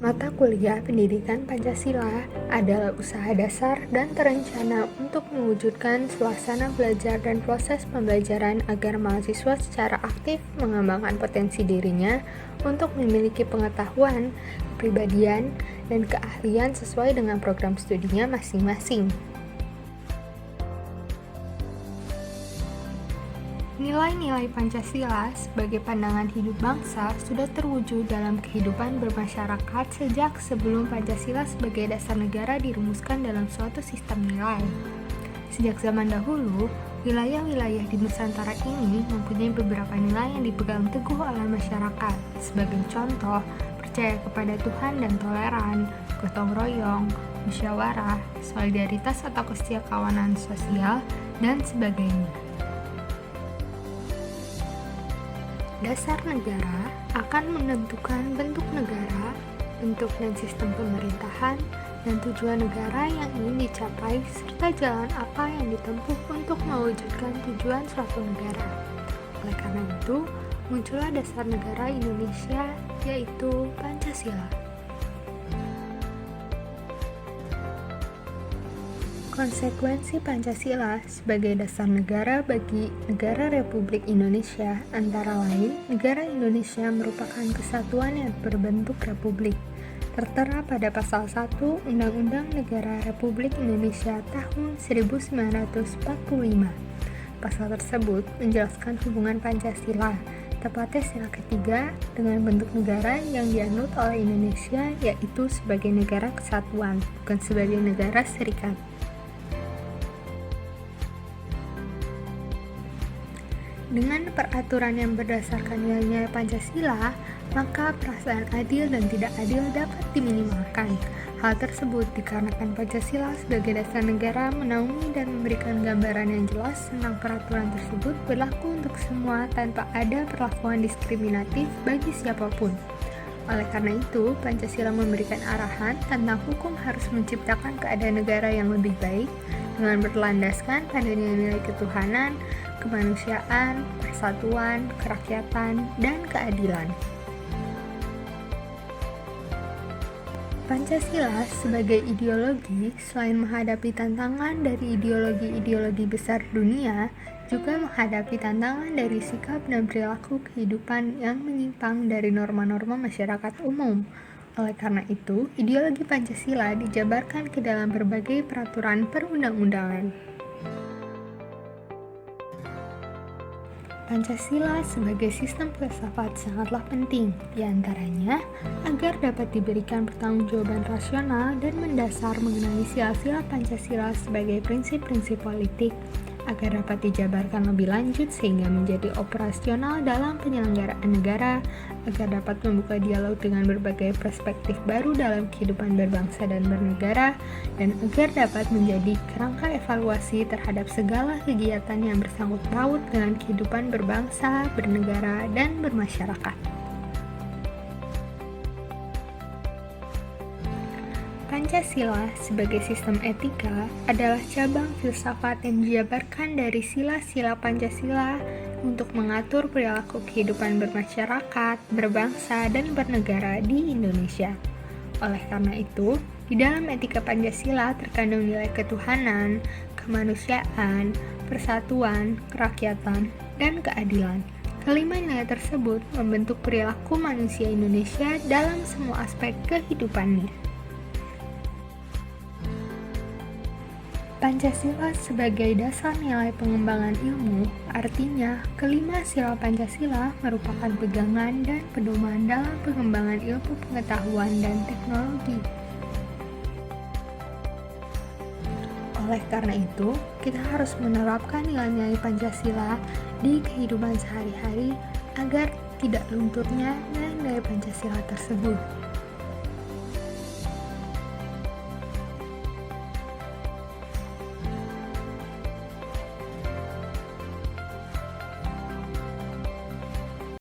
Mata kuliah pendidikan Pancasila adalah usaha dasar dan terencana untuk mewujudkan suasana belajar dan proses pembelajaran agar mahasiswa secara aktif mengembangkan potensi dirinya untuk memiliki pengetahuan, kepribadian, dan keahlian sesuai dengan program studinya masing-masing. Nilai-nilai Pancasila sebagai pandangan hidup bangsa sudah terwujud dalam kehidupan bermasyarakat sejak sebelum Pancasila sebagai dasar negara dirumuskan dalam suatu sistem nilai. Sejak zaman dahulu, wilayah-wilayah di Nusantara ini mempunyai beberapa nilai yang dipegang teguh oleh masyarakat. Sebagai contoh, percaya kepada Tuhan dan toleran, gotong royong, musyawarah, solidaritas atau kesetakawanan sosial, dan sebagainya. Dasar negara akan menentukan bentuk negara, bentuk dan sistem pemerintahan, dan tujuan negara yang ingin dicapai, serta jalan apa yang ditempuh untuk mewujudkan tujuan suatu negara. Oleh karena itu, muncullah dasar negara Indonesia, yaitu Pancasila. Konsekuensi Pancasila sebagai dasar negara bagi negara Republik Indonesia antara lain, negara Indonesia merupakan kesatuan yang berbentuk republik, tertera pada pasal 1 Undang-Undang Negara Republik Indonesia tahun 1945. Pasal tersebut menjelaskan hubungan Pancasila, tepatnya sila ketiga, dengan bentuk negara yang dianut oleh Indonesia, yaitu sebagai negara kesatuan, bukan sebagai negara serikat. Dengan peraturan yang berdasarkan nilai-nilai Pancasila, maka perasaan adil dan tidak adil dapat diminimalkan. Hal tersebut dikarenakan Pancasila sebagai dasar negara menaungi dan memberikan gambaran yang jelas tentang peraturan tersebut berlaku untuk semua tanpa ada perlakuan diskriminatif bagi siapapun. Oleh karena itu, Pancasila memberikan arahan tentang hukum harus menciptakan keadaan negara yang lebih baik dengan berlandaskan pada nilai-nilai ketuhanan, kemanusiaan, persatuan, kerakyatan, dan keadilan. Pancasila sebagai ideologi, selain menghadapi tantangan dari ideologi-ideologi besar dunia, juga menghadapi tantangan dari sikap dan perilaku kehidupan yang menyimpang dari norma-norma masyarakat umum. Oleh karena itu, ideologi Pancasila dijabarkan ke dalam berbagai peraturan perundang-undangan. Pancasila sebagai sistem filsafat sangatlah penting, diantaranya agar dapat diberikan pertanggungjawaban rasional dan mendasar mengenai sila-sila Pancasila sebagai prinsip-prinsip politik, agar dapat dijabarkan lebih lanjut sehingga menjadi operasional dalam penyelenggaraan negara, agar dapat membuka dialog dengan berbagai perspektif baru dalam kehidupan berbangsa dan bernegara, dan agar dapat menjadi kerangka evaluasi terhadap segala kegiatan yang bersangkut paut dengan kehidupan berbangsa, bernegara, dan bermasyarakat. Pancasila sebagai sistem etika adalah cabang filsafat yang dijabarkan dari sila-sila Pancasila untuk mengatur perilaku kehidupan bermasyarakat, berbangsa, dan bernegara di Indonesia. Oleh karena itu, di dalam etika Pancasila terkandung nilai ketuhanan, kemanusiaan, persatuan, kerakyatan, dan keadilan. Kelima nilai tersebut membentuk perilaku manusia Indonesia dalam semua aspek kehidupannya. Pancasila sebagai dasar nilai pengembangan ilmu, artinya kelima sila Pancasila merupakan pegangan dan pedoman dalam pengembangan ilmu pengetahuan dan teknologi. Oleh karena itu, kita harus menerapkan nilai-nilai Pancasila di kehidupan sehari-hari agar tidak lunturnya nilai-nilai Pancasila tersebut.